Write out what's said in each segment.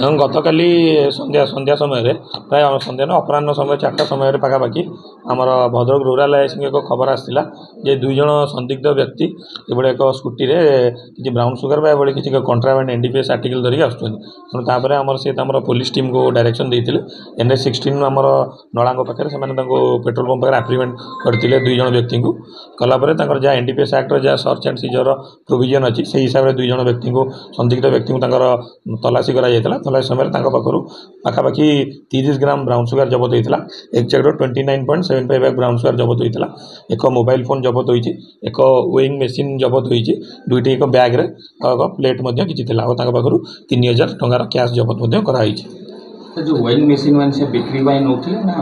गतकाली संध्या संध्या समय प्राय संध्या ना अपराह समय 4टा समय पाखापाखि आमर भद्रक रूराल आईसी एक खबर आसाला जे 2 जन संदिग्ध व्यक्ति ये एक स्कूटी किसी ब्राउन सुगर किसी कंट्राबैंड एनडीपीएस आर्टिकल धरिक आसपर आमर से पुलिस टीम को डायरेक्शन देते NH16 आमर नलांग पाखे से पेट्रोल पंप पाखे आप्रिमेंट करते 2 जन व्यक्ति को कलापर जहाँ एनडीपीएस एक्ट जहाँ सर्च एंड सीजर प्रोविजन अच्छी से हिसाब से 2 जन व्यक्ति को संदिग्ध व्यक्ति को तलाशी कर तलाशी समय पाखु पाखापाखि 30 ग्राम ब्राउन सुगर जबत होता एक्जैक्ट 29.75 ब्राउन सुगर जबत होता एक मोबाइल फोन जबत होती एक वेइंग मेसीन जबत होती 2टी एक बैग्रे प्लेट किसी पाखु 3000 टंकार कैश जबत कराई जो वेइंग मशीन मान से बिक्री बाय नौथिले ना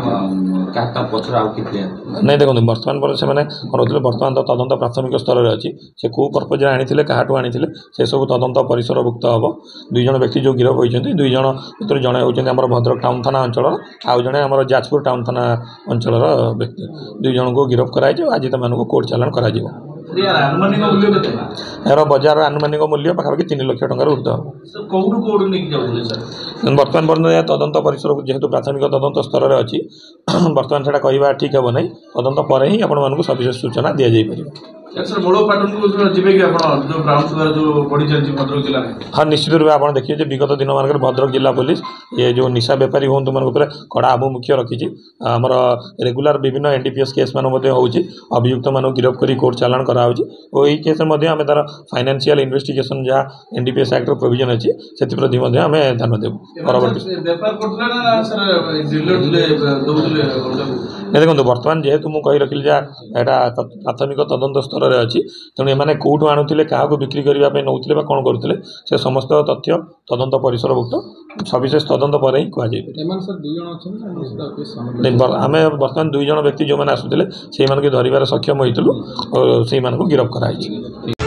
काता पछरा आउ कितले नहीं देखो वर्तमान पर से माने करथले वर्तमान तो तदंत प्राथमिक स्तर रे अछि से को पर्पज आनिथिले काहाटू आनिथिले से सब तदंत परिसरभुक्त हबो 2 जन व्यक्ति जो गिरफ होइछन्ती 2 जन भीतर जणे होइछन्ती हमर भद्रक टाउन थाना अंचल आउ जणे हमर जाजपुर टाउन थाना अंचल व्यक्ति 2 जन को गिरफ कराइ जे आज तमान को कोर्ट चालान करा जिवो यार बजार आनुमानिक मूल्य पाखापाखि 3 लाख टंकार ऊर्ध बर्तमान पर्यटन तदंत परिसर जेहेतु प्राथमिक तदंत स्तर में अच्छी बर्तमान से कहवा ठीक हे ना तदंत पर ही आपण सविशेष सूचना दि जापर हाँ निश्चित रूप आप देखिए विगत दिन मानक भद्रक जिला पुलिस ये जो निशा बेपारी हूँ मान कड़ा आभिमुख्य रखी आमर रेगुलर विभिन्न एनडीपीएस केस मान अभियुक्त मान गिरफ कर कोर्ट चालान कराऊँ और यही केस में आम तार फाइनेंशियल इन्वेस्टिगेशन जहाँ एनडीपीएस एक्ट प्रोविजन अच्छी से प्रति आम ध्यान देव देखो बर्तमान जेहेतु मुझे कही रखी जहाँ प्राथमिक तदंत स्तर में अच्छी तेणु एने कौटू आणुले क्या बिक्री करने नौले कौन करुले से समस्त तथ्य तदंत परिसरभुक्त सविशेष तदंत पर ही कहुई आम बर्तमान 2 जन व्यक्ति जो मैंने आसुले से धरबार सक्षम होइतलु और से गिरफ कराई।